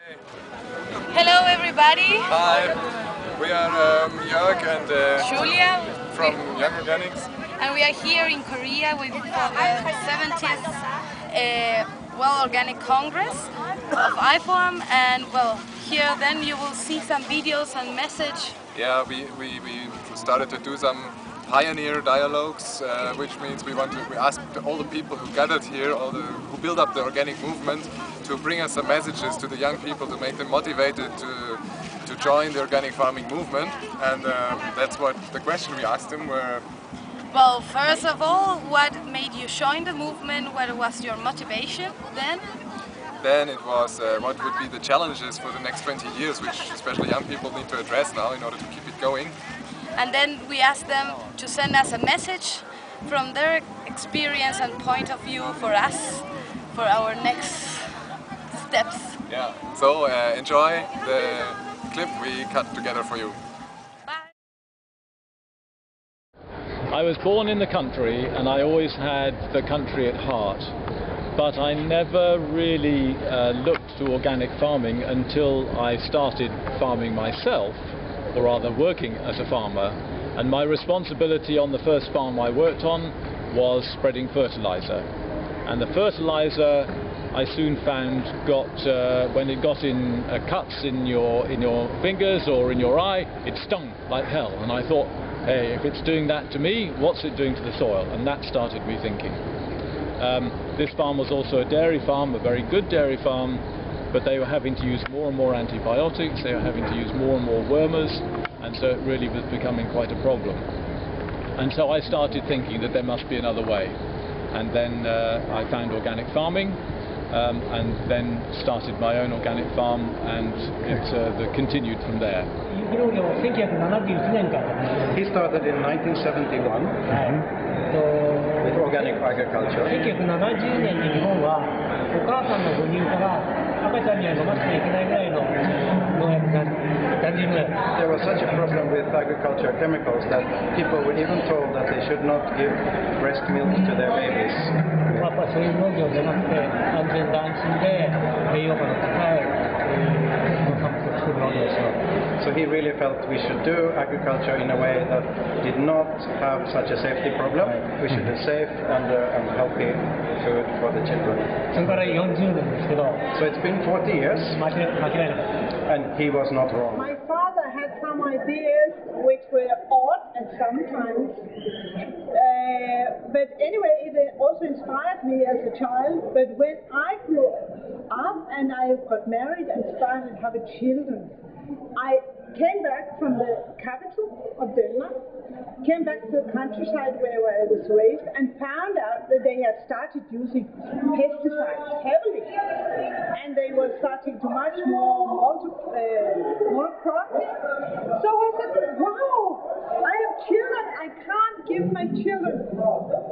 Hello everybody. Hi, we are Jörg and Julia from Young Organics. And we are here in Korea for the 70th Organic Congress of IFORM, and here then you will see some videos and message. Yeah, we started to do some pioneer dialogues, which means we asked all the people who gathered here, who built up the organic movement, to bring us some messages to the young people to make them motivated to join the organic farming movement. And that's what the question we asked them were. Well, first of all, what made you join the movement? What was your motivation then? Then it was what would be the challenges for the next 20 years, which especially young people need to address now in order to keep it going. And then we asked them to send us a message from their experience and point of view for us, for our next steps. Yeah, so enjoy the clip we cut together for you. I was born in the country and I always had the country at heart, but I never really looked to organic farming until I started farming myself, or rather working as a farmer. And my responsibility on the first farm I worked on was spreading fertilizer. And the fertilizer I soon found when it got in cuts in your fingers or in your eye, it stung like hell. And I thought, hey, if it's doing that to me, what's it doing to the soil? And that started me thinking. This farm was also a dairy farm, a very good dairy farm, but they were having to use more and more antibiotics, they were having to use more and more wormers, and so it really was becoming quite a problem. And so I started thinking that there must be another way. And then I found organic farming, and then started my own organic farm, and it continued from there. He started in 1971 with organic agriculture. 1970年に日本はお母さんの母乳から赤ちゃんには飲ませていけないぐらいの農薬が残留農薬。There was such a problem with agriculture chemicals that people were even told that they should not give breast milk to their babies. やっぱりそういう農業じゃなくて安全で安心で栄養価の高い農産物を作るわけですよ。So he really felt we should do agriculture in a way that did not have such a safety problem. We should have safe and healthy food for the children. それから40年ですけど。So it's been 40 years. 間違いなかった。And he was not wrong. My father had some ideas which were odd at sometimes. But anyway, it also inspired me as a child. But when I grew up and I got married and started having children, I came back from the capital of Denmark, came back to the countryside where I was raised, and found out that they had started using pesticides heavily. And they were starting to much more monocropping. So I said, wow, I have children, I can't give my children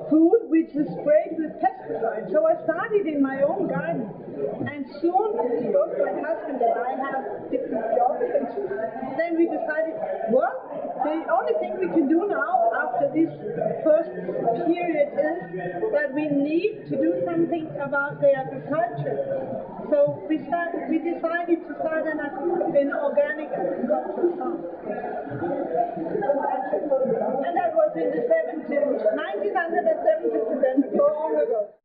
food which is sprayed with pesticides. So I started in my own garden. And soon, both my husband and I have different jobs. And then we decided, well, the only thing we can do now after this first period is that we need to do something about the agriculture. So we decided to start an organic agriculture farm. And that was in the 1970s, long ago.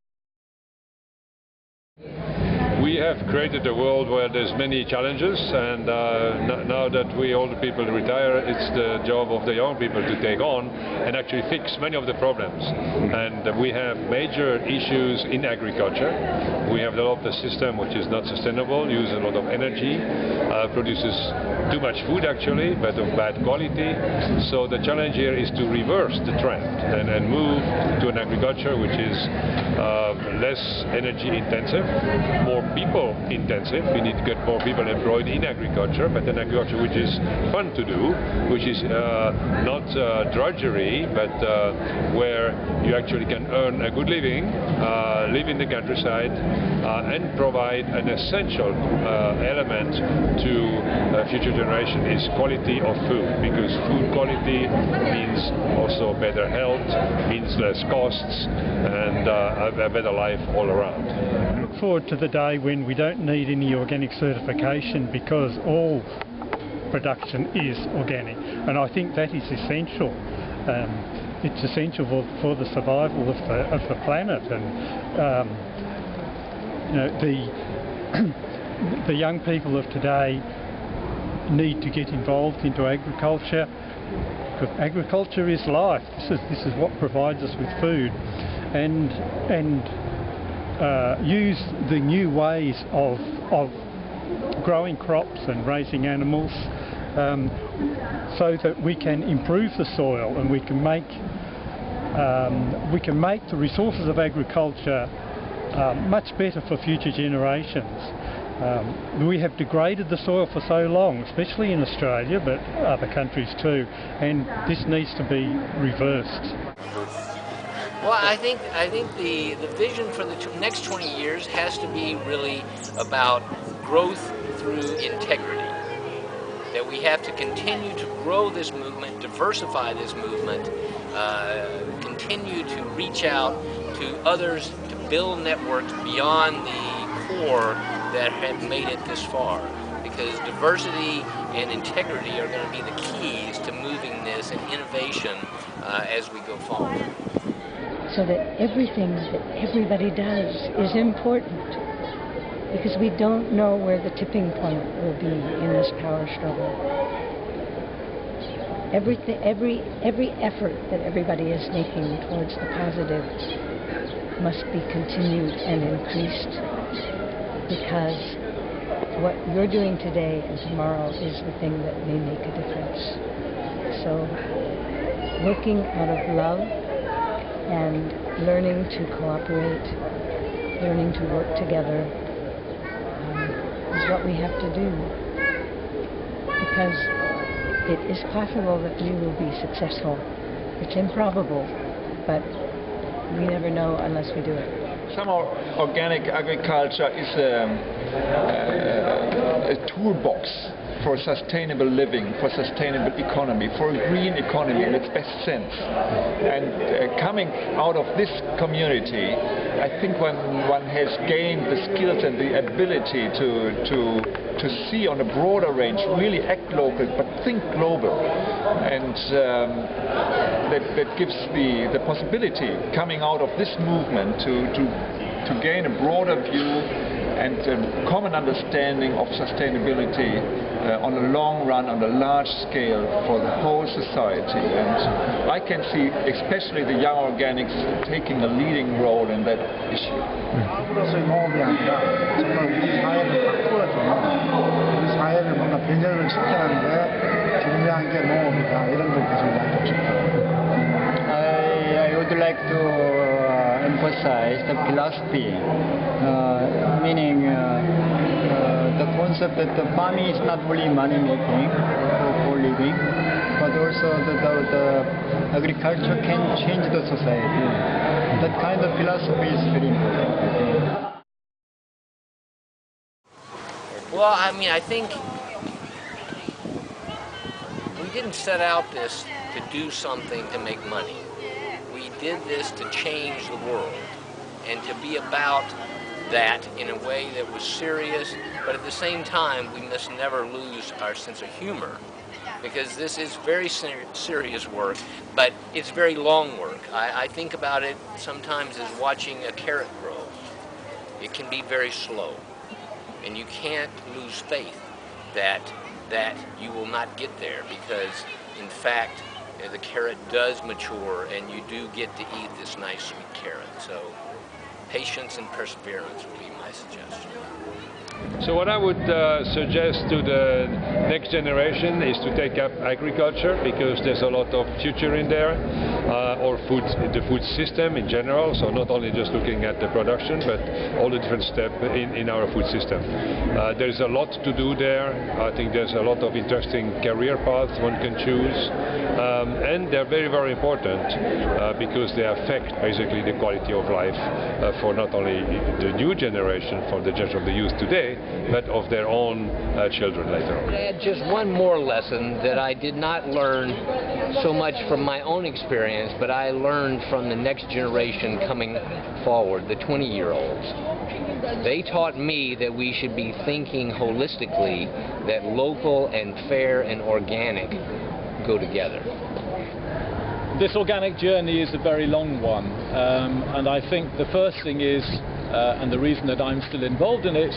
We have created a world where there's many challenges, and now that we older people retire, it's the job of the young people to take on and actually fix many of the problems. And we have major issues in agriculture. We have developed a system which is not sustainable, uses a lot of energy, produces too much food actually, but of bad quality. So the challenge here is to reverse the trend and move to an agriculture which is less energy intensive, more people intensive. We need to get more people employed in agriculture, but an agriculture which is fun to do, which is not drudgery, but where you actually can earn a good living, live in the countryside, and provide an essential element to future generation is quality of food, because food quality means also better health, means less costs, and a better life all around. forward to the day when we don't need any organic certification because all production is organic, and I think that is essential. It's essential for the survival of the planet, and you know, the young people of today need to get involved into agriculture, because agriculture is life. This is what provides us with food, and use the new ways of growing crops and raising animals, so that we can improve the soil and we can make the resources of agriculture much better for future generations. We have degraded the soil for so long, especially in Australia, but other countries too, and this needs to be reversed. Well, I think the vision for the next 20 years has to be really about growth through integrity. That we have to continue to grow this movement, diversify this movement, continue to reach out to others, to build networks beyond the core that have made it this far. Because diversity and integrity are going to be the keys to moving this and innovation as we go forward. So that everything that everybody does is important, because we don't know where the tipping point will be in this power struggle. Every effort that everybody is making towards the positive must be continued and increased, because what you're doing today and tomorrow is the thing that may make a difference. So working out of love and learning to cooperate, learning to work together is what we have to do, because it is possible that we will be successful. It's improbable, but we never know unless we do it. Somehow organic agriculture is a toolbox for sustainable living, for sustainable economy, for a green economy in its best sense. And coming out of this community, I think when one has gained the skills and the ability to see on a broader range, really act local but think global, and that gives the possibility coming out of this movement to gain a broader view and a common understanding of sustainability on a long run, on a large scale for the whole society. And I can see especially the young organics taking a leading role in that issue. 아무로서의 농업이 아니라 정말 우리 사회를 바꾸어주는, 우리 사회를 뭔가 변혁을 시키는 데 중요한 게 농업이다, 이런 걸 계속 이야기하고 싶어요. I would like to emphasize the philosophy, meaning the concept that the farming is not only money making for living, but also the agriculture can change the society. That kind of philosophy is very important, I think. Well, I mean, I think we didn't set out this to do something to make money. We did this to change the world and to be about that in a way that was serious, but at the same time we must never lose our sense of humor, because this is very serious work, but it's very long work. I think about it sometimes as watching a carrot grow. It can be very slow, and you can't lose faith that you will not get there, because in fact the carrot does mature and you do get to eat this nice sweet carrot. So patience and perseverance would be my suggestion. So what I would suggest to the next generation is to take up agriculture, because there's a lot of future in there, or the food system in general, so not only just looking at the production, but all the different steps in our food system. There's a lot to do there. I think there's a lot of interesting career paths one can choose, and they're very, very important because they affect basically the quality of life for not only the new generation, for the generation of the youth today, but of their own children later on. I had just one more lesson that I did not learn so much from my own experience, but I learned from the next generation coming forward, the 20-year-olds. They taught me that we should be thinking holistically, that local and fair and organic go together. This organic journey is a very long one, and I think the first thing is, and the reason that I'm still involved in it,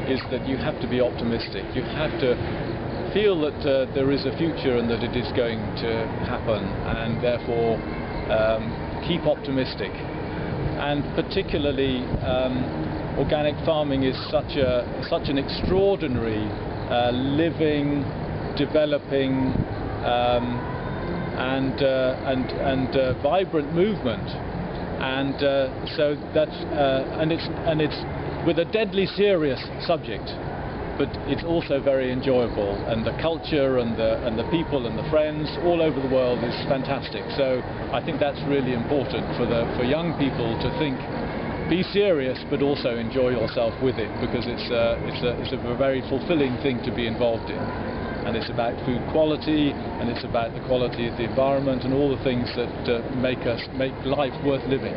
is that you have to be optimistic. You have to feel that there is a future and that it is going to happen, and therefore keep optimistic. And particularly organic farming is such an extraordinary living, developing and vibrant movement, and so that's and it's with a deadly serious subject, but it's also very enjoyable, and the culture and the people and the friends all over the world is fantastic. So I think that's really important for young people to think, be serious, but also enjoy yourself with it, because it's a very fulfilling thing to be involved in. And it's about food quality, and it's about the quality of the environment, and all the things that make life worth living.